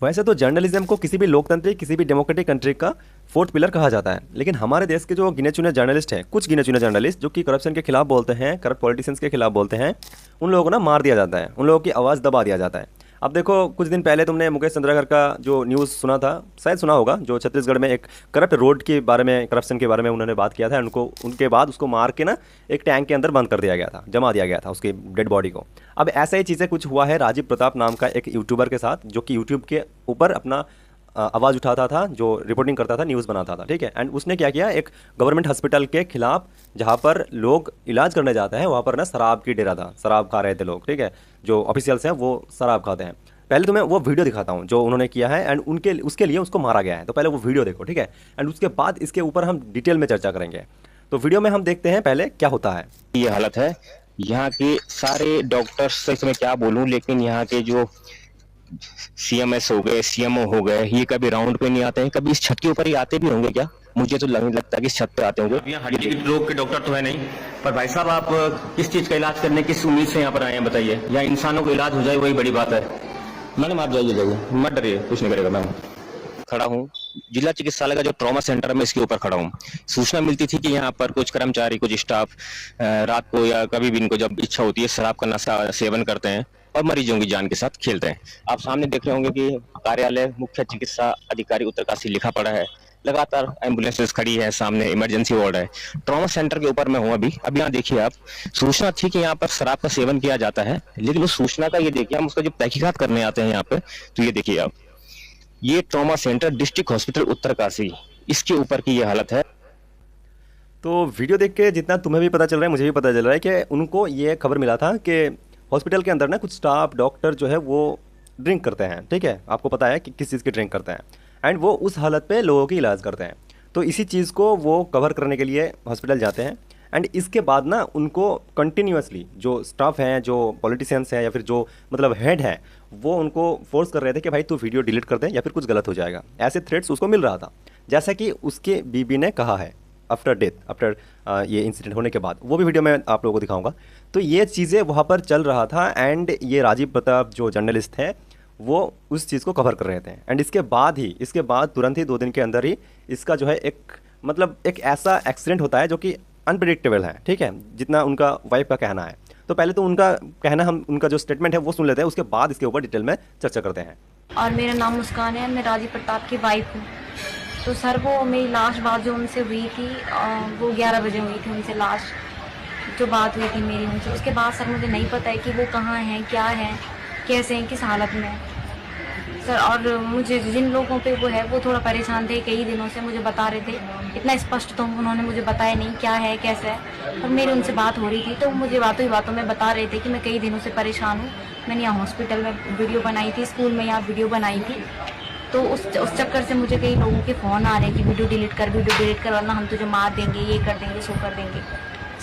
वैसे तो जर्नलिज्म को किसी भी लोकतांत्रिक किसी भी डेमोक्रेटिक कंट्री का फोर्थ पिलर कहा जाता है, लेकिन हमारे देश के जो गिने चुने जर्नलिस्ट हैं, कुछ गिने चुने जर्नलिस्ट जो कि करप्शन के खिलाफ बोलते हैं, करप्ट पॉलिटिशियंस के खिलाफ बोलते हैं, उन लोगों को ना मार दिया जाता है, उन लोगों की आवाज़ दबा दिया जाता है। अब देखो, कुछ दिन पहले तुमने मुकेश चंद्राकर का जो न्यूज़ सुना था, शायद सुना होगा, जो छत्तीसगढ़ में एक करप्ट रोड के बारे में, करप्शन के बारे में उन्होंने बात किया था। उनको उनके बाद उसको मार के ना एक टैंक के अंदर बंद कर दिया गया था, जमा दिया गया था उसकी डेड बॉडी को। अब ऐसा ही चीज़ें कुछ हुआ है राजीव प्रताप नाम का एक यूट्यूबर के साथ, जो कि यूट्यूब के ऊपर अपना आवाज़ उठाता था, जो रिपोर्टिंग करता था, न्यूज़ बनाता था, ठीक है। एंड उसने क्या किया, एक गवर्नमेंट हॉस्पिटल के खिलाफ जहाँ पर लोग इलाज करने जाते हैं, वहाँ पर ना शराब की डेरा था, शराब खा रहे थे लोग, ठीक है। जो ऑफिशियल्स हैं वो शराब खाते हैं। पहले तो मैं वो वीडियो दिखाता हूँ जो उन्होंने किया है, एंड उनके उसके लिए उसको मारा गया है, तो पहले वो वीडियो देखो, ठीक है। एंड उसके बाद इसके ऊपर हम डिटेल में चर्चा करेंगे। तो वीडियो में हम देखते हैं पहले क्या होता है। ये हालत है यहाँ के सारे डॉक्टर्स से, मैं क्या बोलूं, लेकिन यहाँ के जो सीएमएस हो गए, सीएमओ हो गए, ये कभी राउंड पे नहीं आते हैं। कभी इस छत के ऊपर ही आते भी होंगे क्या? मुझे तो नहीं लगता कि इस छत पे आते होंगे। यहाँ हड्डी रोग के डॉक्टर तो है नहीं, पर भाई साहब आप किस चीज का इलाज करने किस उम्मीद से यहाँ पर आए हैं बताइए। यहाँ इंसानों को इलाज हो जाए वही बड़ी बात है। मैंने मार जाइए, मत डरिए, कुछ नहीं करेगा। मैं खड़ा हूँ जिला चिकित्सालय का जो ट्रॉमा सेंटर है, मैं इसके ऊपर खड़ा हूँ। सूचना मिलती थी कि यहाँ पर कुछ कर्मचारी, कुछ स्टाफ रात को या कभी भी इनको जब इच्छा होती है शराब का नशा सेवन करते हैं और मरीजों की जान के साथ खेलते हैं। आप सामने देख रहे होंगे कि कार्यालय मुख्य चिकित्सा अधिकारी उत्तरकाशी लिखा पड़ा है। लगातार एम्बुलेंसेस खड़ी है, सामने इमरजेंसी वार्ड है। ट्रॉमा सेंटर के ऊपर मैं हूँ अभी। यहाँ देखिए आप, सूचना थी कि यहाँ पर शराब का सेवन किया जाता है, लेकिन उस सूचना का ये देखिए, हम उसका जो तहकीकात करने आते हैं यहाँ पे, तो ये देखिए आप, ये trauma centre district hospital Uttarkashi, इसके ऊपर की ये हालत है। तो वीडियो देख के जितना तुम्हें भी पता चल रहा है, मुझे भी पता चल रहा है कि उनको ये खबर मिला था कि हॉस्पिटल के अंदर ना कुछ स्टाफ, डॉक्टर जो है वो ड्रिंक करते हैं, ठीक है। आपको पता है कि किस चीज़ की ड्रिंक करते हैं, एंड वो उस हालत पे लोगों की इलाज करते हैं। तो इसी चीज़ को वो कवर करने के लिए हॉस्पिटल जाते हैं। एंड इसके बाद ना उनको कंटिन्यूसली जो स्टाफ हैं, जो पॉलिटिशियंस हैं, या फिर जो मतलब हेड हैं, वो उनको फोर्स कर रहे थे कि भाई तू वीडियो डिलीट कर दे या फिर कुछ गलत हो जाएगा। ऐसे थ्रेट्स उसको मिल रहा था, जैसा कि उसके बीबी ने कहा है आफ्टर डेथ, आफ्टर ये इंसिडेंट होने के बाद। वो भी वीडियो मैं आप लोगों को दिखाऊंगा। तो ये चीज़ें वहाँ पर चल रहा था, एंड ये राजीव प्रताप जो जर्नलिस्ट हैं वो उस चीज़ को कवर कर रहे थे। एंड इसके बाद तुरंत ही 2 दिन के अंदर ही इसका जो है एक मतलब एक ऐसा एक्सीडेंट होता है जो कि अनप्रिडिक्टेबल है, ठीक है, जितना उनका वाइफ का कहना है। तो पहले तो उनका कहना, हम उनका जो स्टेटमेंट है वो सुन लेते हैं, उसके बाद इसके ऊपर डिटेल में चर्चा करते हैं। और मेरा नाम मुस्कान है, मैं राजीव प्रताप की वाइफ हूँ। तो सर, वो मेरी लास्ट बात जो उनसे हुई थी, वो 11 बजे हुई थी उनसे लास्ट जो बात हुई थी मेरी उनसे। उसके बाद सर मुझे नहीं पता है कि वो कहाँ हैं, क्या हैं, कैसे हैं, किस हालत में हैं सर। और मुझे जिन लोगों पे वो है वो थोड़ा परेशान थे, कई दिनों से मुझे बता रहे थे। इतना स्पष्ट तो उन्होंने मुझे बताया नहीं क्या है, कैसे है। और मेरी उनसे बात हो रही थी तो मुझे बातों ही बातों में बता रहे थे कि मैं कई दिनों से परेशान हूँ। मैंने यहाँ हॉस्पिटल में वीडियो बनाई थी, स्कूल में यहाँ वीडियो बनाई थी। तो उस चक्कर से मुझे कई लोगों के फ़ोन आ रहे हैं कि वीडियो डिलीट कर वरना हम तुझे मार देंगे, ये कर देंगे, सो कर देंगे।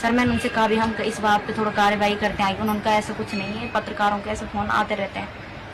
सर मैंने उनसे कहा भी हम इस बात पे थोड़ा कार्रवाई करते हैं, उनका ऐसा कुछ नहीं है, पत्रकारों के ऐसे फ़ोन आते रहते हैं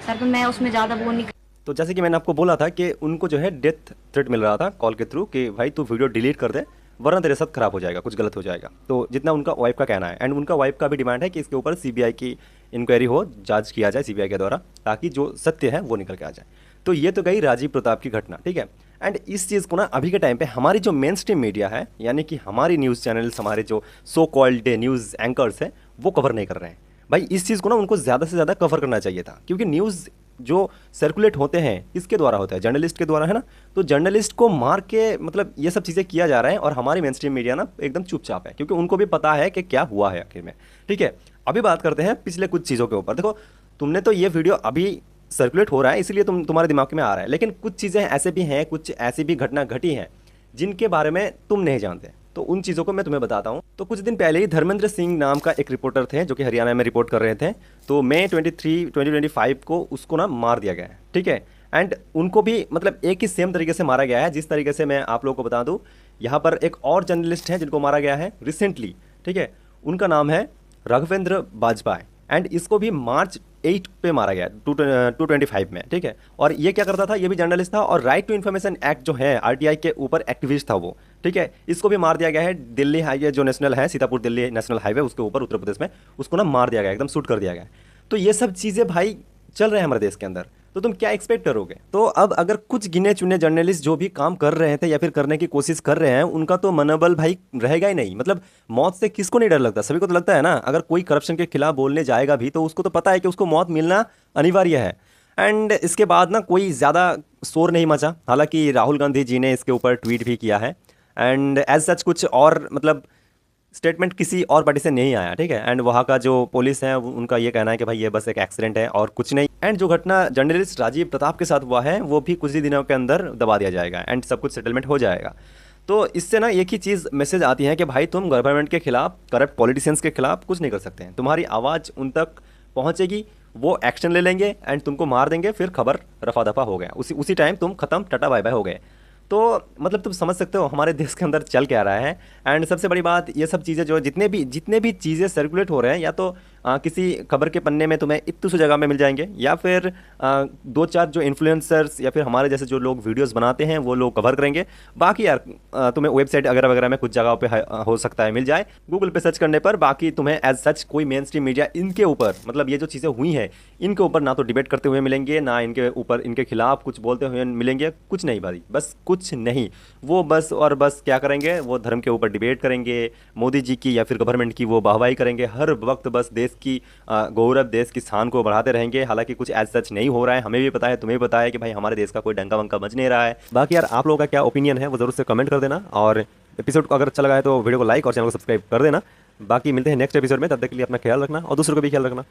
सर। तो मैं उसमें ज़्यादा वो नहीं। तो जैसे कि मैंने आपको बोला था कि उनको जो है डेथ थ्रेट मिल रहा था कॉल के थ्रू कि भाई तू वीडियो डिलीट कर दे वरना तेरे साथ खराब हो जाएगा, कुछ गलत हो जाएगा। तो जितना उनका वाइफ का कहना है, एंड उनका वाइफ का भी डिमांड है कि इसके ऊपर सीबीआई की इंक्वायरी हो, जांच किया जाए सीबीआई के द्वारा, ताकि जो सत्य है वो निकल के आ जाए। तो ये तो गई राजीव प्रताप की घटना, ठीक है। एंड इस चीज़ को ना अभी के टाइम पे हमारी जो मेन स्ट्रीम मीडिया है, यानी कि हमारी न्यूज़ चैनल्स, हमारे जो सो कॉल्ड न्यूज़ एंकर्स हैं, वो कवर नहीं कर रहे हैं। भाई इस चीज़ को ना उनको ज़्यादा से ज़्यादा कवर करना चाहिए था, क्योंकि न्यूज़ जो सर्कुलेट होते हैं किसके द्वारा होता है, जर्नलिस्ट के द्वारा, है ना। तो जर्नलिस्ट को मार के मतलब ये सब चीज़ें किया जा रहा है, और हमारी मेन स्ट्रीम मीडिया ना एकदम चुपचाप है, क्योंकि उनको भी पता है कि क्या हुआ है आखिर में, ठीक है। अभी बात करते हैं पिछले कुछ चीज़ों के ऊपर। देखो, तुमने तो ये वीडियो अभी सर्कुलेट हो रहा है इसलिए तुम्हारे दिमाग में आ रहा है, लेकिन कुछ चीज़ें ऐसे भी हैं, कुछ ऐसी भी घटना घटी हैं जिनके बारे में तुम नहीं जानते। तो उन चीज़ों को मैं तुम्हें बताता हूँ। तो कुछ दिन पहले ही धर्मेंद्र सिंह नाम का एक रिपोर्टर थे जो कि हरियाणा में रिपोर्ट कर रहे थे। तो मई 23, 2025 को उसको ना मार दिया गया है, ठीक है। एंड उनको भी मतलब एक ही सेम तरीके से मारा गया है जिस तरीके से मैं आप लोगों को बता दूँ। यहाँ पर एक और जर्नलिस्ट हैं जिनको मारा गया है रिसेंटली, ठीक है। उनका नाम है राघवेंद्र बाजपेयी, एंड इसको भी मार्च 8 पे मारा गया 225 में, ठीक है। और ये क्या करता था, ये भी जर्नलिस्ट था, और राइट टू इन्फॉर्मेशन एक्ट जो है आरटीआई के ऊपर एक्टिविस्ट था वो, ठीक है। इसको भी मार दिया गया है। दिल्ली हाईवे जो नेशनल है, सीतापुर दिल्ली नेशनल हाईवे, उसके ऊपर उत्तर प्रदेश में उसको ना मार दिया गया, एकदम शूट कर दिया गया। तो ये सब चीज़ें भाई चल रहे हैं हमारे देश के अंदर। तो तुम क्या एक्सपेक्ट करोगे? तो अब अगर कुछ गिने चुने जर्नलिस्ट जो भी काम कर रहे थे या फिर करने की कोशिश कर रहे हैं, उनका तो मनोबल भाई रहेगा ही नहीं। मतलब मौत से किसको नहीं डर लगता? सभी को तो लगता है ना। अगर कोई करप्शन के खिलाफ बोलने जाएगा भी तो उसको तो पता है कि उसको मौत मिलना अनिवार्य है। एंड इसके बाद ना कोई ज़्यादा शोर नहीं मचा। हालांकि राहुल गांधी जी ने इसके ऊपर ट्वीट भी किया है एंड एज सच कुछ और मतलब स्टेटमेंट किसी और पार्टी से नहीं आया, ठीक है। एंड वहाँ का जो पुलिस है उनका ये कहना है कि भाई ये बस एक एक्सीडेंट है और कुछ नहीं। एंड जो घटना जर्नलिस्ट राजीव प्रताप के साथ हुआ है वो भी कुछ ही दिनों के अंदर दबा दिया जाएगा एंड सब कुछ सेटलमेंट हो जाएगा। तो इससे ना एक ही चीज़ मैसेज आती है कि भाई तुम गवर्नमेंट के खिलाफ, करप्ट पॉलिटिशियंस के खिलाफ कुछ नहीं कर सकते हैं। तुम्हारी आवाज़ उन तक पहुँचेगी, वो एक्शन ले लेंगे एंड तुमको मार देंगे, फिर खबर रफा दफा हो गया, उसी टाइम तुम खत्म, टाटा बाय बाय हो गए। तो मतलब तुम समझ सकते हो हमारे देश के अंदर चल क्या रहा है। एंड सबसे बड़ी बात, ये सब चीज़ें जो जितने भी चीज़ें सर्कुलेट हो रहे हैं, या तो किसी खबर के पन्ने में तुम्हें इतनी सी जगह में मिल जाएंगे, या फिर दो चार जो इन्फ्लुएंसर्स या फिर हमारे जैसे जो लोग वीडियोस बनाते हैं वो लोग कवर करेंगे। बाकी यार तुम्हें वेबसाइट वगैरह वगैरह में कुछ जगह पे हो सकता है मिल जाए, गूगल पे सर्च करने पर। बाकी तुम्हें एज सच कोई मेन स्ट्रीम मीडिया इनके ऊपर, मतलब ये जो चीज़ें हुई हैं इनके ऊपर ना तो डिबेट करते हुए मिलेंगे, ना इनके ऊपर इनके खिलाफ कुछ बोलते हुए मिलेंगे, कुछ नहीं भाई, बस कुछ नहीं। वो बस और बस क्या करेंगे, वो धर्म के ऊपर डिबेट करेंगे, मोदी जी की या फिर गवर्नमेंट की वो वाहवाही करेंगे, हर वक्त बस देश की गौरव, देश की शान को बढ़ाते रहेंगे। हालांकि कुछ एज सच नहीं हो रहा है, हमें भी पता है, तुम्हें भी पता है कि भाई हमारे देश का कोई डंका वंका बज नहीं रहा है। बाकी यार आप लोगों का क्या ओपिनियन है वो जरूर से कमेंट कर देना, और एपिसोड को अगर अच्छा लगा है तो वीडियो को लाइक और चैनल को सब्सक्राइब कर देना। बाकी मिलते हैं नेक्स्ट एपिसोड में, तब तक के लिए अपना ख्याल रखना और दूसरों का भी ख्याल रखना।